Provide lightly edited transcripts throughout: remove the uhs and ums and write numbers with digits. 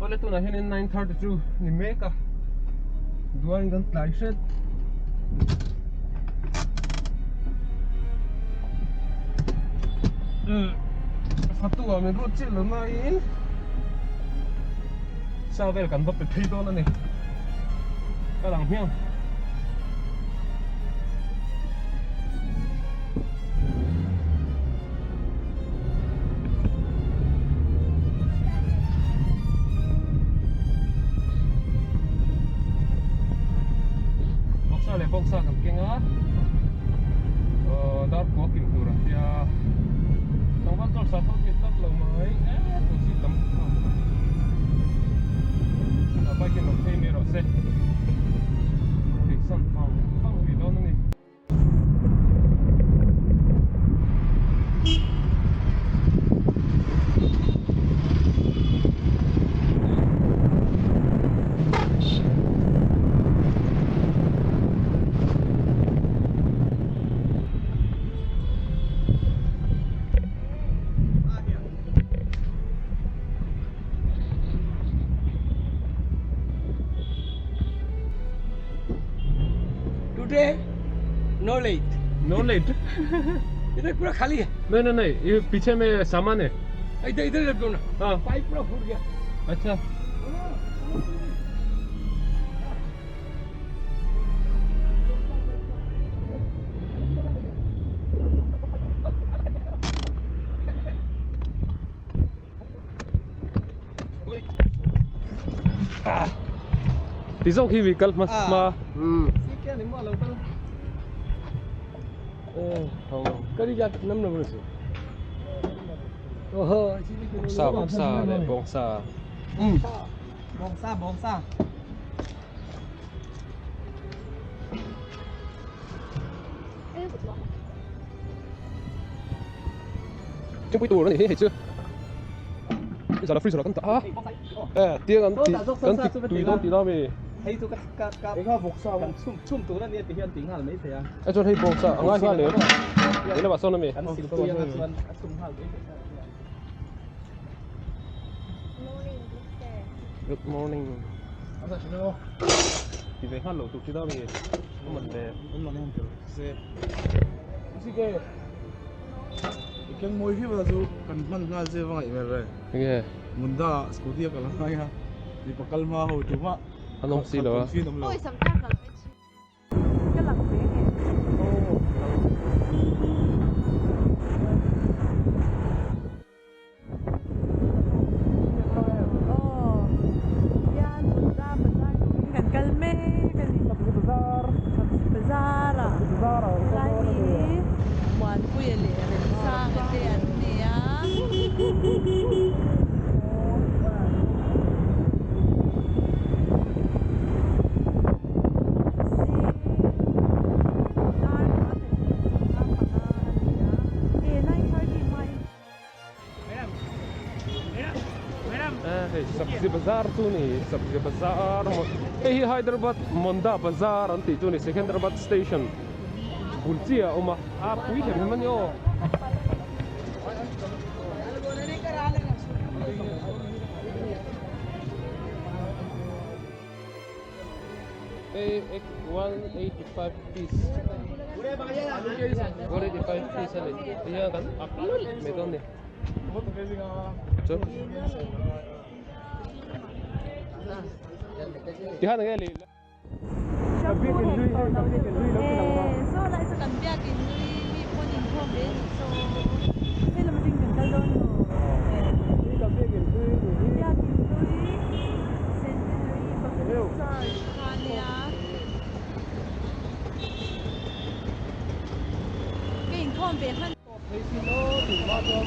toilet tu na hin in 9:32 ni meka duan gan tlai shet Fatu amin road chil na in Savel kan bap pe do na ni kalang hiang le boksa kam kenga dar ko kim tura ya nang ban tol sa tol ki tat lo mai to si tam na ba ke no pe mi ro se ri san fang vi do ni Today, no late. No late. इधर पूरा खाली है. नहीं ये पीछे में सामान है. इधर लटको ना. हाँ. पाइप पूरा फूट गया. अच्छा. Tí dâu khi vì cân mà Cái này mua lâu không? không. Cái đi ra năm năm rồi. Bongsa này, bongsa. Bongsa. Trong cái tủ nó thì hết chưa? Bây giờ là freezer là con tiếng ăn tùy đâu tí đó về. Hay tu cái bongsa chum tu nó đi thì hiện tiếng hẳn mấy thế à? Cho thấy bongsa, ngay qua liền. Đấy là bà son nó về. Good morning. Thì về hát lẩu tụt tí đó về. Nó mình về. Cái môi khi mà dù cần mang ngal dê vang vậy về. Nghe. Muốn da scooty cái là hay ha. Đi bắt calma hồi chú mà. Anh không xí đâu. Ôi sắm tắc rồi. Cái lằng xí này. सब्जी बाजार तो नहीं सब्जी बाजार यही हैदराबाद मंदा बाजार अंती तो नहीं सिकंदराबाद स्टेशन बुलचिया उमा आप कोई है मन यो एक 185 piece 185 piece है ये kan apa medan nih cok thì hai người này Cầm bia kinh duy so lại sẽ cầm bia kinh duy vì con nhìn không biết so hay là một tình cảnh cao đơn rồi cầm bia kinh duy centenary Catholic Church Kania cái hình không biết hơn thấy xin lỗi thì bao nhiêu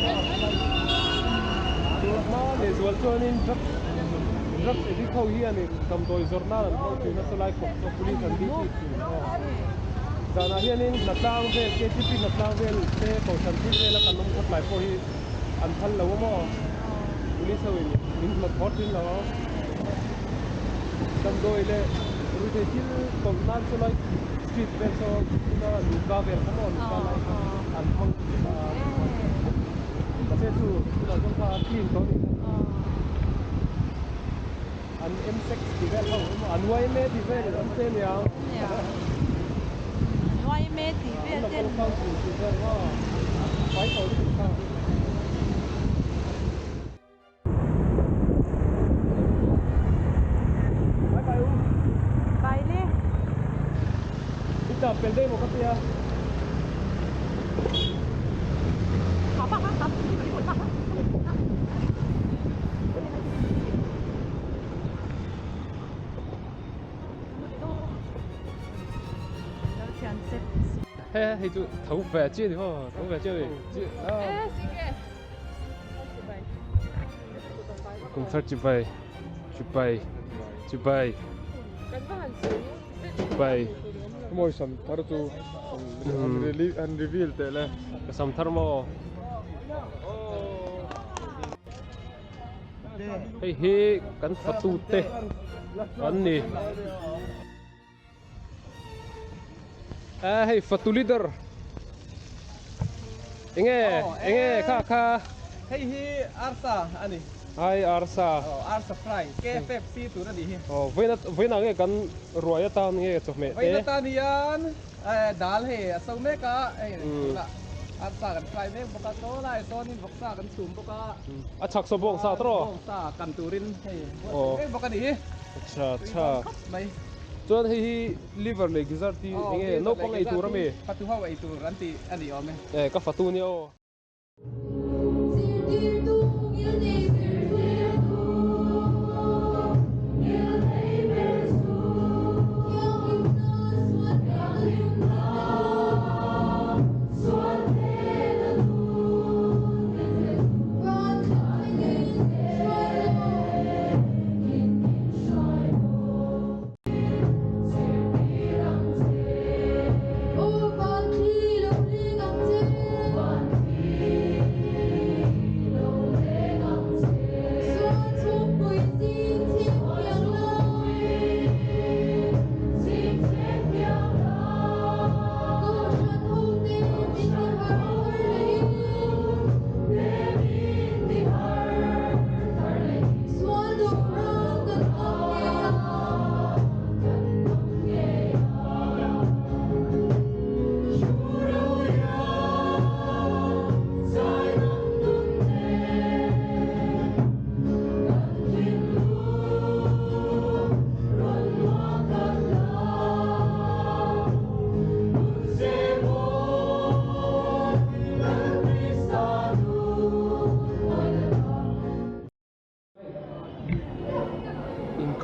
mà để rồi cho nên rất sẽ đi khâu hiền này cầm tôi journal khâu thì nó sẽ lại cục cho police and DP giờ này hiền nên là tang về cái chi phí là tang về cái cầu sản xuất về là cần nông thôn lại phôi ăn thân lâu mà police rồi mình là thoát đi là cầm tôi lên rồi thì chỉ còn nan sẽ lại street về so nó là luka về không còn luka lại ăn thân cái thứ là chúng ta clean thôi an M6 thì về không an Ruaitheh thì về an tên nhàng Ruaitheh thì về tên không thì về nó phải thôi thì sao bài đi đi tập bên đây một cái kia hay chú thấu về chưa thì không thấu về chưa thì cùng thật chụp bay Moi sam tartu an reveal tele. sam thermo hey kan Fatu te an ni hey Fatu leader enge kha Hey hi Arsa ani. hai Arsa Arsa fry. KFC tu na di hi. với nào nghe kan Ruaitheh town nghe chok me Vậy là ta niyan dal he so me ka la Arsa kan fry me boka to lai so ni boksa kan sum boka achak so bong sa tro boksa kan turin he. Oh. Boka di hi. acha Mai chuan hei liver le gizar ti nge no pang ei tur ame Fatu hawa ei tur anti ani ome. ka Fatu ni o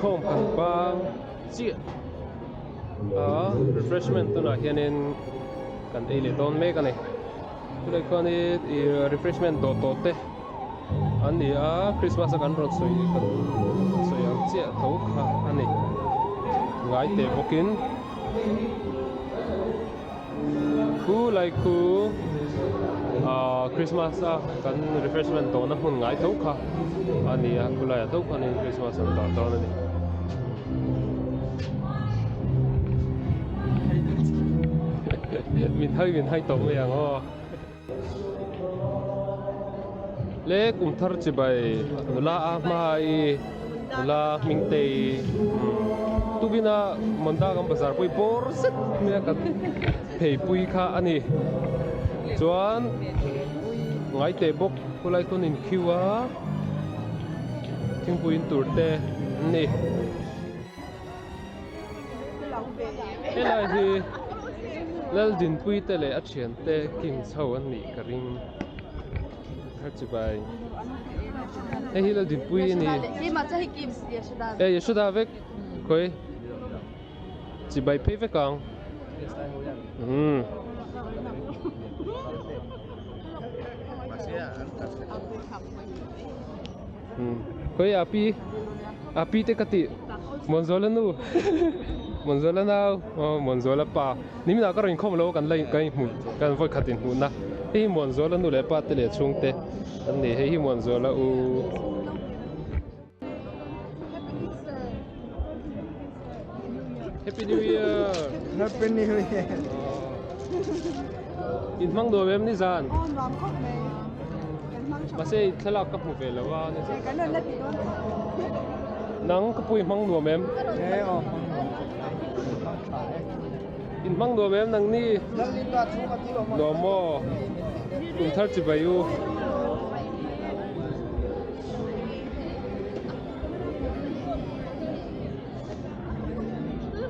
không cần bang chia refreshment tu na hianin kan ei le don me ka nei tu le kon i refreshment to te an ni a Christmas kan ron soi ang chia tho kha ani ngai te bokin khu lai khu Christmas kan refreshment to na hun ngai tho kha ani a khu lai tho kha ni Christmas an ta to ni mình hay tổng vậy ngô lẽ Kumthar chỉ bài la mai la minh tây tu bina monda gam bazar pui bor set mẹ cái thầy pui kha ani chuan ngai te bok kulai kon in khiwa thing pui in turte ni helai hi lal din pui te le a thian te king chho an ni ka ring har chi bai e hi lal din pui ni hi ma cha hi kim yeshoda e yeshoda vek koi chi bai pe ve kang koi api te kati monzola nu monzola nào monzola pa nimi na ka rin khom lo kan lai kai mu kan voi khatin hu na hi monzola nu le pa te le chung te an ni hi monzola u Happy New Year Happy New Year. in mang do bem ni zan nom khóc mẹ ma se thlak ka mu ve lo wa ni cái này là gì đó nang kapui mang nuam em in mang nuam em nang ni nuam mo Kumthar chi bayu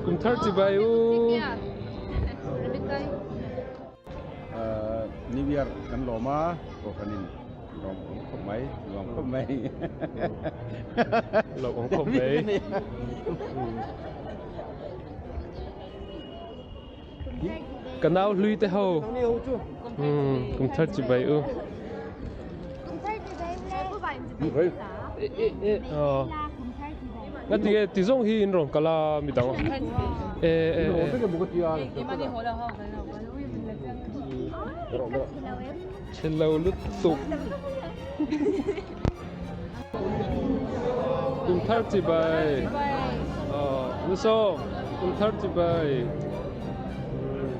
Kumthar chi bayu New Year kan loma ko kanin rom ko mai rom ko mai lo ong ko mai kanao lui te ho Kumthar chi bayu nga ti zong hi in rom kala mi dang Hello lut tục Kumthar chi bai nu so Kumthar chi bai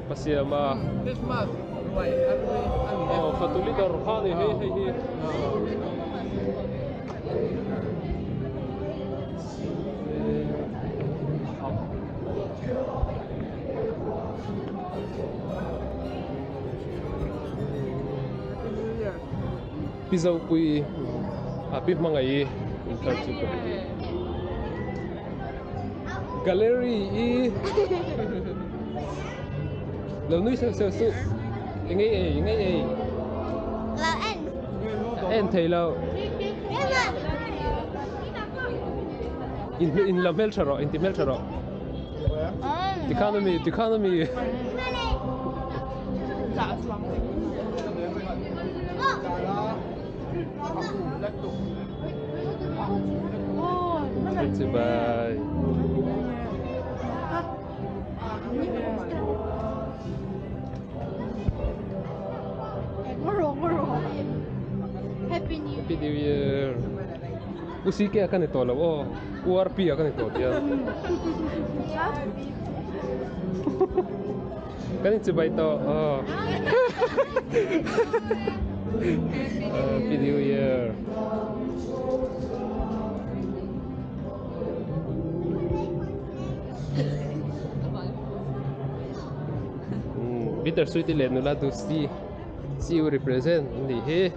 pasia ma Christmas Ruaitheh Fatu leader ha ni he Pisau pui apip mangai Kumthar chi bai gallery i lâu nuôi sơ sơ su ngay là anh thấy lâu in làm mel charo in mel charo economy It's bye. Happy New Year. Happy New Year. Usi ke akan ito law. URP akan ito dia. Kan itu baik to. Happy New Year. Bittersweet le nula tu si you represent ni he.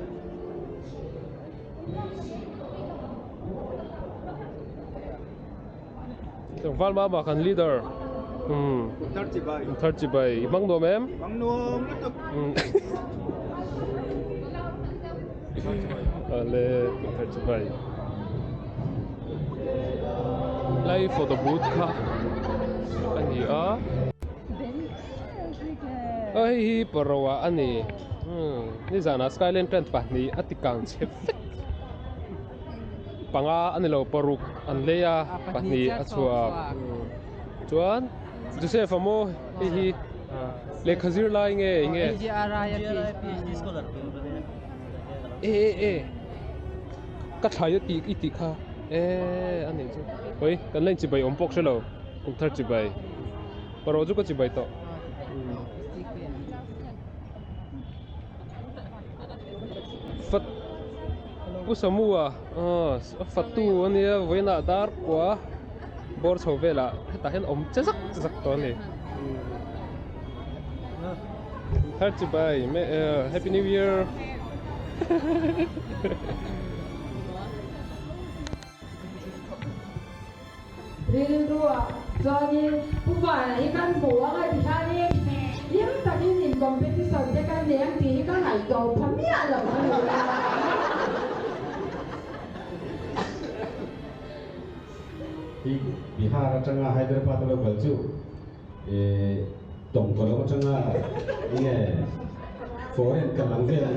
Trong val ma kan leader. Kumthar chi bai. Mang nuam em. mang nuông tiếp tục Ale Kumthar chi bai. Lai for the boot ka. Ani a. Hi parawa ani. Ni zana Skyland tent pa ni atikang chef. Panga ani lo paruk an leya pa ni achua. Chuan Joseph amo hi le khazir lai nge ka thaya ti iti kha ani chu oi kan len chi bai ompok shelo Kumthar chi bai paro ju ko chi bai to Fat usamua Fatu ania voina dar kwa bor chovela ta hen om chazak to ni Kumthar chi bai Happy New Year Rilua Johnny Puba ikan buang di kali yang tadi ni competition dekat ni yang di ikan itu pemia lah di Bihar tengah Hyderabad lo baju tongkol tengah ini foreign kelanggeng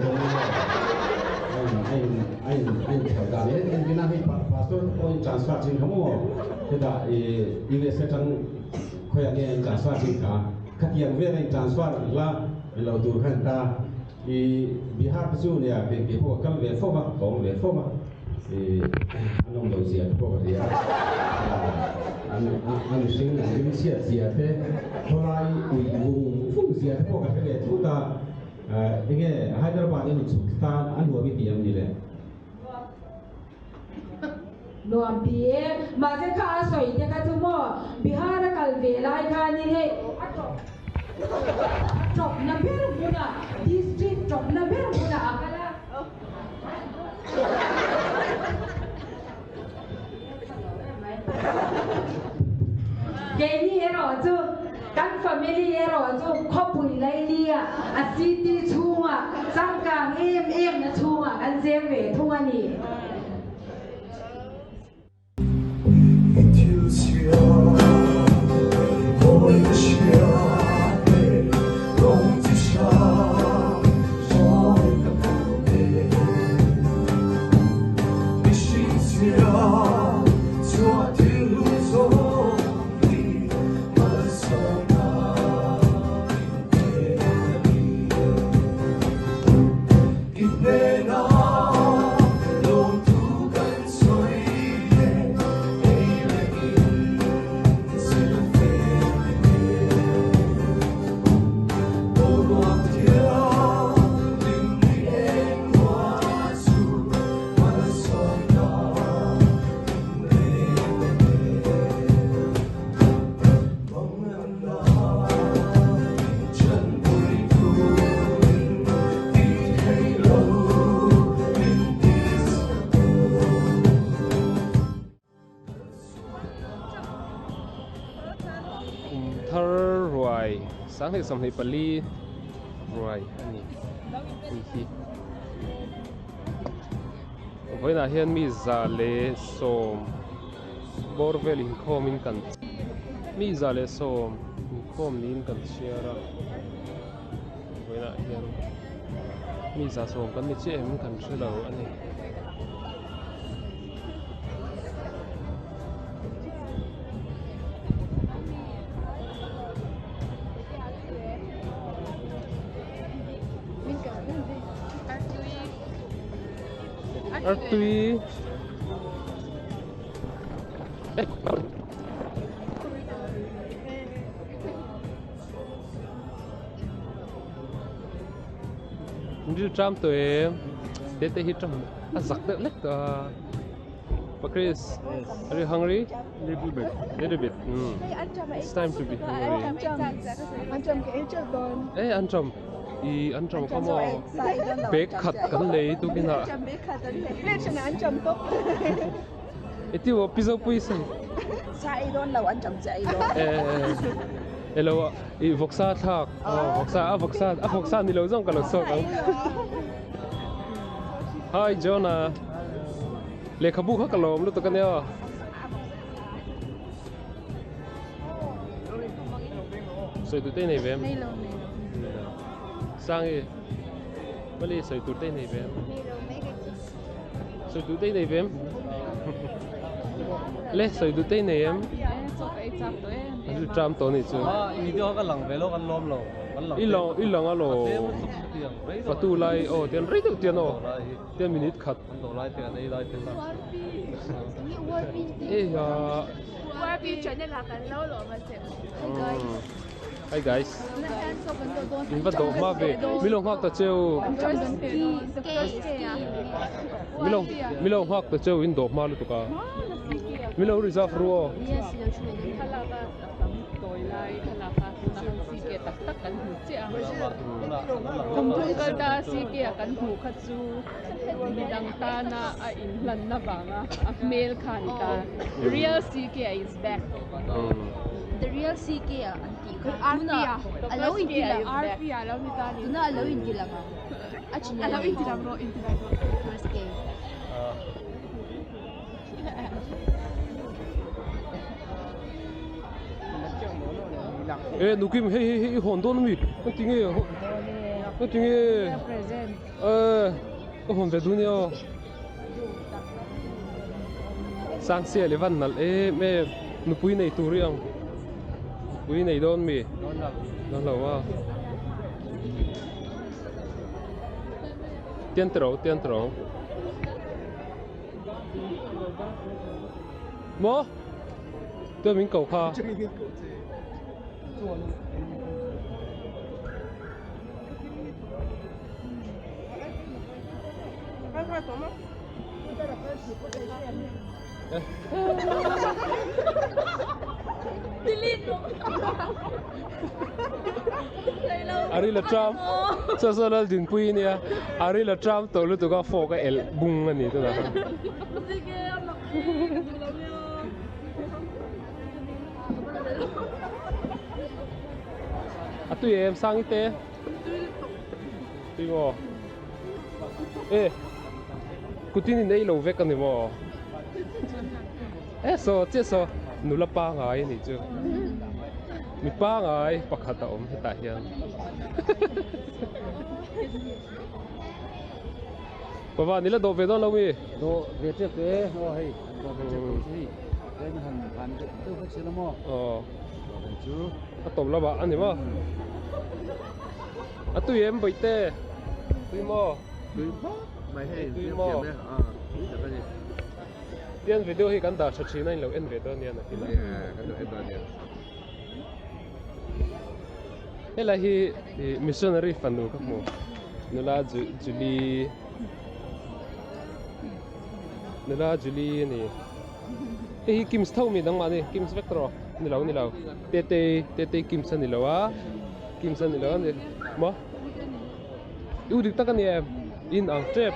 anh chào cả đấy anh cái này passport ôi transfer chính kamu kita ini sedang kaya ni transfer chính cả các yang về anh transfer là lâu tu kan ta Bihar tu ni à cái phố kalau về phố mà còn về phố mà anh lâu gì phố vậy anh sinh là những gì thế thôi lại vùng vùng gì phố cái về chúng ta ini Hyderabad ini Sultan anu abi tiang ni le นวมปีมาจะข้าสวยจะข้าทุ่มบิหารกัลเวลายข้านี่เฮจบนับเรื่องบุญอ่ะดิสทริกจบนับเรื่องบุญอ่ะอะไรล่ะเกนี่เอรอจูกันฟามิลี่เอรอจูครอบครัวไล่เลี้ยอาซิตี้ทุ่งอ่ะสังกังเอ็มนะทุ่งอ่ะกันเซเวทุ่งอันนี้sáng thì xong thì Bali rồi anh nhỉ với là hiện mi già lệ som borvel in khom in kan mi già lệ som in khom in kan chia ra với là hiện mi già som kan mi che em kan che lâu anh nhỉ Artui như trăm tuổi để hit trăm giặc đỡ lết but Chris, are you hungry? Little bit. It's time to be hungry. Ăn chậm ăn chậm có mò bé khát cắn lấy tu cái nào itu pizza puisi chạy đón lẩu ăn chậm chạy hello voxa thak voxa ni lo zong ka lo so ka hi Jonah le khabu kha kalom lu to kan ya soi tu te nei vem sang đi bali soi tu te nei vem soi tu te nei vem le soi tu te nei em anh tram to ni chu ini dia kan lang velo kan lom lo ilong alo Fatu lai tiền rít được tiền tiền minute khát đồ lai tiền đây lai tiền Hi guys. In Fatu ma về milong hak ta treo milong hak ta treo in do ma lu to ka milong reserve ro Kumthar ka da si ke kan hu khat chu midang ta na a in lan na banga a male khan ta real CK is back. The real CK anti RP alo in kila RP alo ni ta ni na alo in kila ka actually alo in kila ro in kila first game nukim hey hondon mi tinge ko hon ve dunio sang sia le van nal me nu pui nei tu riang pui nei don mi don lo wa tiền trâu mo tôi mình cầu kha Ari la Trump so la din pui nia Ari la Trump to lu tu ka fo ka el bung ani tu na atu em sang ite Tingo Kutini nei lo vek ani mo so che so nula pa ngai ni chu mi pa ngai pakhata om hita hian Baba nila do ve do lo mi do ve che ke ho hei do ve che ko chi den han de tu ko chi lo mo chu atom la ba ani ma atu em bai te tui mo mai hei tui mo Tian video hi kan da cha chi nai lo en ve do nia na kila kan do eta nia Hela hi missionary fanu ka mo nula Julie ni hi Kim Thau mi dang ma ni Kim Spectro ni lo te Kim San ni lo ni mo u dik ta kan em in ang trip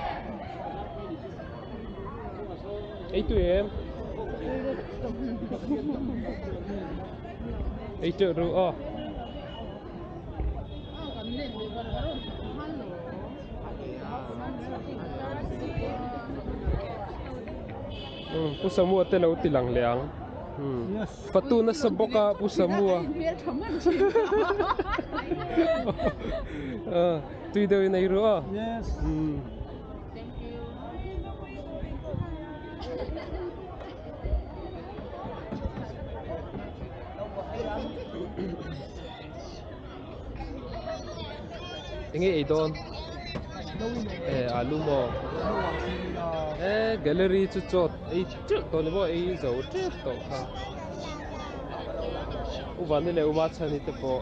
ei tu em ei tu ru Pusamua te lo tilang liang Fatu na sa boka pusamua Tui daw na iro Yes Inge idon alu mo gallery chu chot chu to le bo zo chu to kha u van le u ma chani te po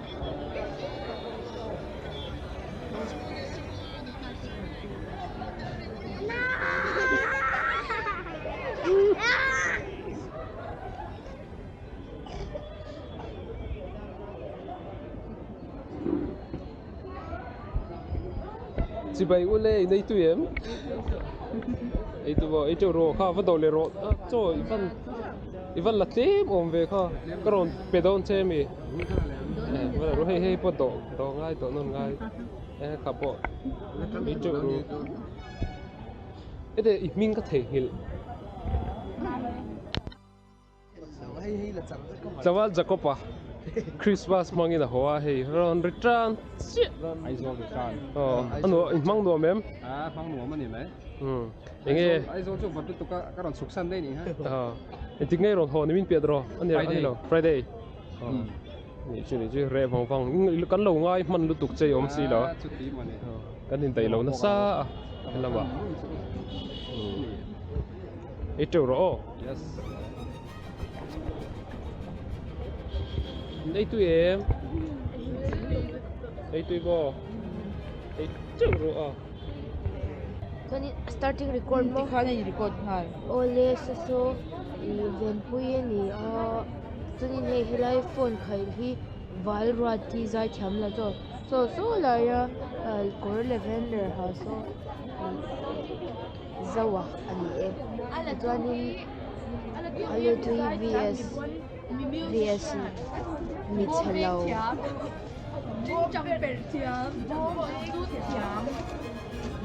Chị bay ule nei tu em ai tu bo ai tu ro kha va do le ro cho ivan la tem om ve kha karon pedon che mi va ro hei po do ngai to non ngai kha po ai tu ro ede I ming ka the hil Zawal Jacopa Christmas mangina hoa hei ron return ai zo le kan ano mang no mem phang no ma ni mai enge ai zo chu bat tu ka ron suksan dei ni ha ti ngai ron ho ni min pedro ani lo Friday ni chu re phang kan lo ngai man lu tuk chei om si lo chu ti ma ni kan hin dai lo na sa lama itu ro yes Đây tụi em Đây tụi bò Đây chứ rồi Starting record mo? Kaya niya record nga. Ole so event po yan so ni hilay phone kay hi viral ti zai tham la so la ya core lavender ha so zawa ani tuanin ala tu VS meets hello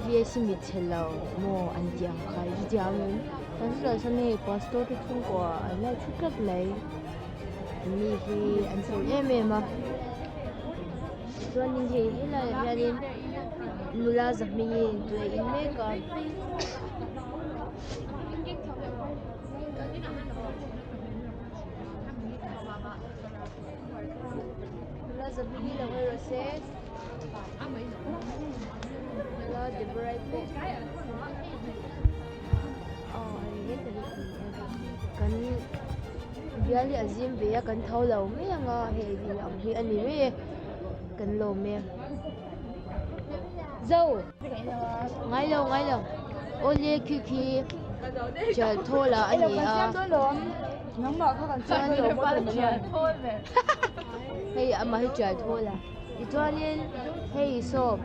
VS meets hello mo an diang khai diang tan lo sa ne pastor tu chung ko ala chukat lai mi hi an so ma so ning he la yanin nula zami tu in me ka Zabili lang ay roses. Wala, di ba right po? Ayan talaga. Kan biyali azim beya kan thau law me nga he di ang hi ani me kan lo me. Zo. Ngay lo. Ole kiki chờ thôi là anh ấy Nóng nọ các bạn xem rồi qua được thôi về. hay mà hay chờ thôi là thì cho nên hay so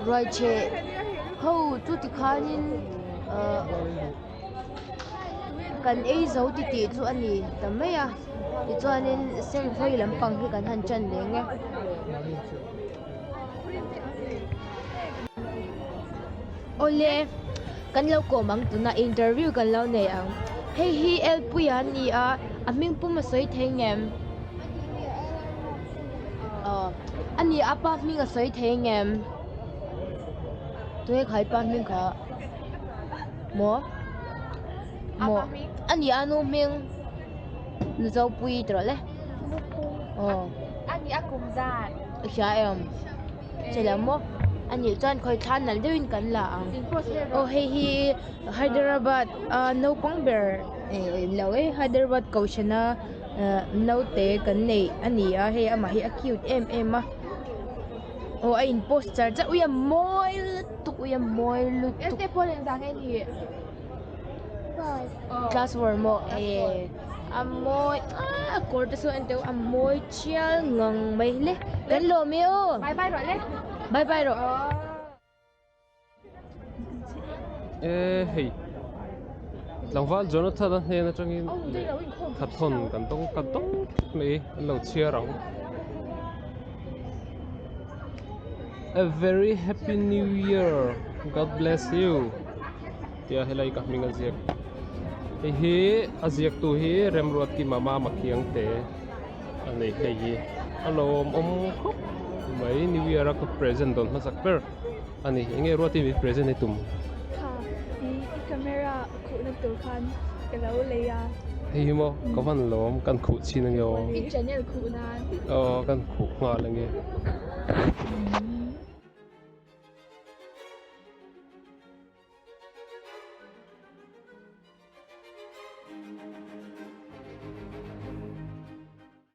rồi chế hầu chút thì khá nên cần ấy giấu thì tỉ cho anh ấy tầm mấy à thì cho nên xem hơi làm bằng cái cần hành chân đấy nghe ole kan lo ko mang tu na interview kan lo ne ang hey hi el puyan ni a aming pu ma soi thengem ani apa mi ga soi thengem tu khai pa mi kha mo ani anu ming nu zau pui tro le Anh đi cùng ra. xa em sẽ là mo anh chọn khơi than là đôi cắn là hey hi Hyderabad no pang bear lâu ấy Hyderabad cầu chana no te cắn này anh hey ama hi cute em mà anh poster chắc uya moi lu Este por el dang ni. class war mo amoy quarter so ento amoy chial ngang mai le kan lo mi o Bye bye rồi đấy. bye rồi hey lòngval Jonathan he na changin thật thon kan tong nei an lo chia rong a very happy new year, God bless you. Tia helai ka minga ziak hi aziak tu hi remruat ki mama makiang te ani hei alom khop mai new year ka present don masak per ani enge roti mi present ni tum Ha, i camera ku na tu khan kalau leya. hei mo ka van lom kan khu chin ang yo I channel ku na. kan khu nga lang ye